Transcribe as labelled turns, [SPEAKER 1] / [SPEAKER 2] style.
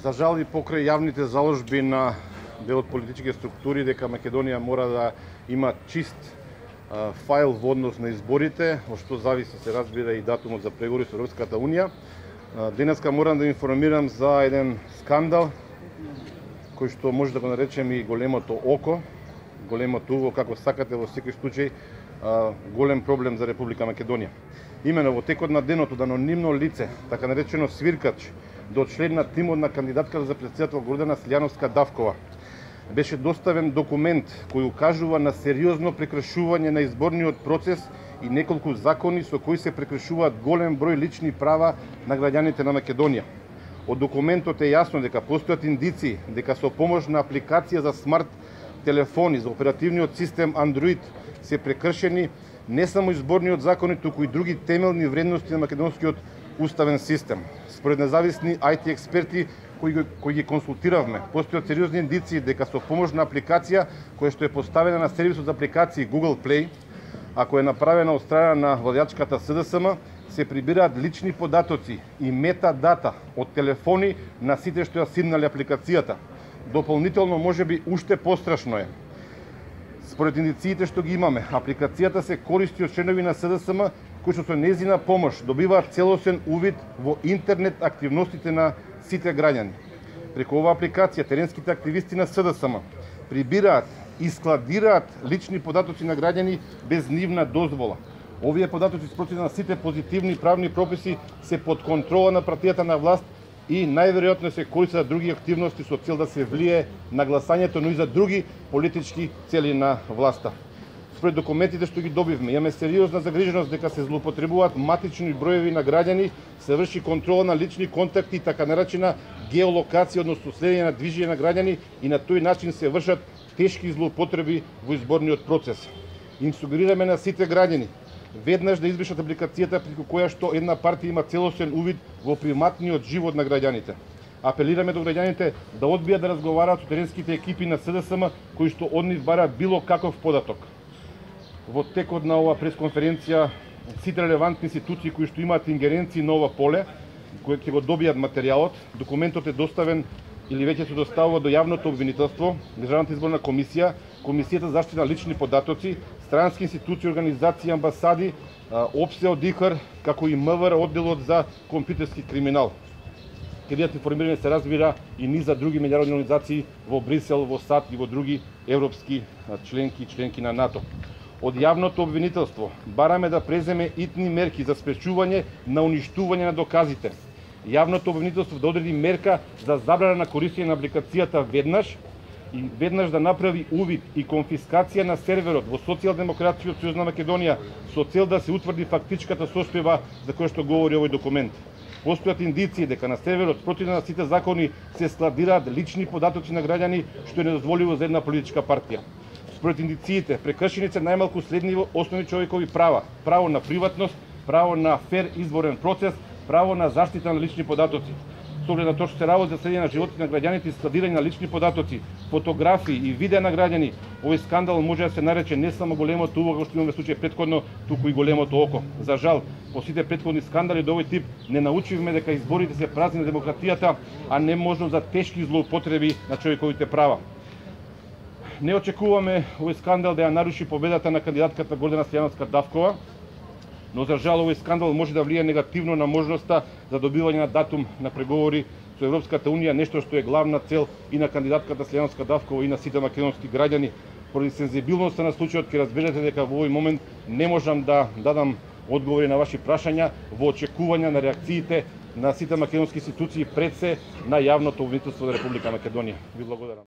[SPEAKER 1] За жал и покрај јавните заложби на дел од политички структури дека Македонија мора да има чист файл во однос на изборите, од што зависи се разбира и датумот за преговори со Европската унија. Денеска морам да информирам за еден скандал кој што може да го наречем и големото око, големото уво, како сакате, во секој случај голем проблем за Република Македонија. Имено во текот на денот од анонимно лице, така наречено свиркач, до член на тимот на кандидатката за претседател Гордана Слијановска-Давкова беше доставен документ кој укажува на сериозно прекршување на изборниот процес и неколку закони со кои се прекршуваат голем број лични права на граѓаните на Македонија. Од документот е јасно дека постојат индиции дека со помош на апликација за смарт телефони за оперативниот систем Android се прекршени не само изборниот закон, туку и други темелни вредности на македонскиот уставен систем. Според независни IT експерти кои ги консултиравме, постојат сериозни индиции дека со помош на апликација која што е поставена на сервисот за апликации Google Play, ако е направена од страна на владеачката СДСМ, се прибираат лични податоци и метадата од телефони на сите што ја симнали апликацијата. Дополнително, можеби уште пострашно е. Според индициите што ги имаме, апликацијата се користи од членови на СДСМ кои што со нејзина помош добиваат целосен увид во интернет активностите на сите граѓани. Преку оваа апликација теренските активисти на СДСМ прибираат и складираат лични податоци на граѓани без нивна дозвола. Овие податоци спротивно на сите позитивни правни прописи се под контрола на партијата на власт и најверојатно се користат за други активности со цел да се влие на гласањето, но и за други политички цели на власта. Според документите што ги добивме, имаме сериозна загриженост дека се злоупотребуваат матични броеви на граѓани, се врши контрола на лични контакти и така наречена геолокација, односно следење на движење на граѓани и на тој начин се вршат тешки злоупотреби во изборниот процес. Им сугерираме на сите граѓани веднаш да избришат апликацијата преку која што една партија има целосен увид во приматниот живот на граѓаните. Апелираме до граѓаните да одбијат да разговараат со теренските екипи на СДСМ кои што од нив бараат било каков податок. Во текот на оваа пресконференција сите релевантни институции кои што имаат ингеренции на ова поле, кои ќе го добијат материјалот, документот е доставен или веќе се доставува до јавното обвинителство, Државната изборна комисија, Комисијата за заштита на лични податоци, странски институции, организации, амбасади, ОПСЕ од ИХР, како и МВР, одделот за компјутерски криминал. Ке бидат информирани, се разбира, и низ за други меѓународни организации во Брисел, во САД и во други европски членки на НАТО. Од јавното обвинителство бараме да преземе итни мерки за спречување на уништување на доказите. Јавното обвинителство да одреди мерка за забрана на користење на апликацијата веднаш да направи увид и конфискација на серверот во Социјалдемократскиот сојуз на Македонија со цел да се утврди фактичката состојба за која што говори овој документ. Постојат индиции дека на серверот спротивно на сите закони се складираат лични податоци на граѓани, што е недозволиво за една политичка партија. Според индициите, прекршени се најмалку следни основни човекови права: право на приватност, право на фер изборен процес, право на заштита на лични податоци. Со оглед на тоа што се работи за следење на животите на граѓаните и складирање на лични податоци, фотографии и видеа на граѓани, овој скандал може да се нарече не само големото уво, што имаме случај претходно, туку и големото око. За жал, по сите претходни скандали до овој тип не научивме дека изборите се празни на демократијата, а не можност за тешки злоупотреби на човековите права. Не очекуваме овој скандал да ја наруши победата на кандидатката Гордана Слијановска-Давкова, но за жал овој скандал може да влие негативно на можноста за добивање на датум на преговори со Европската унија, нешто што е главна цел и на кандидатката Слијановска-Давкова и на сите македонски граѓани. Поради сензибилноста на случајот ќе разберете дека во овој момент не можам да дадам одговори на ваши прашања во очекување на реакциите на сите македонски институции пред се на јавното обвинителство на Република Македонија. Ви благодарам.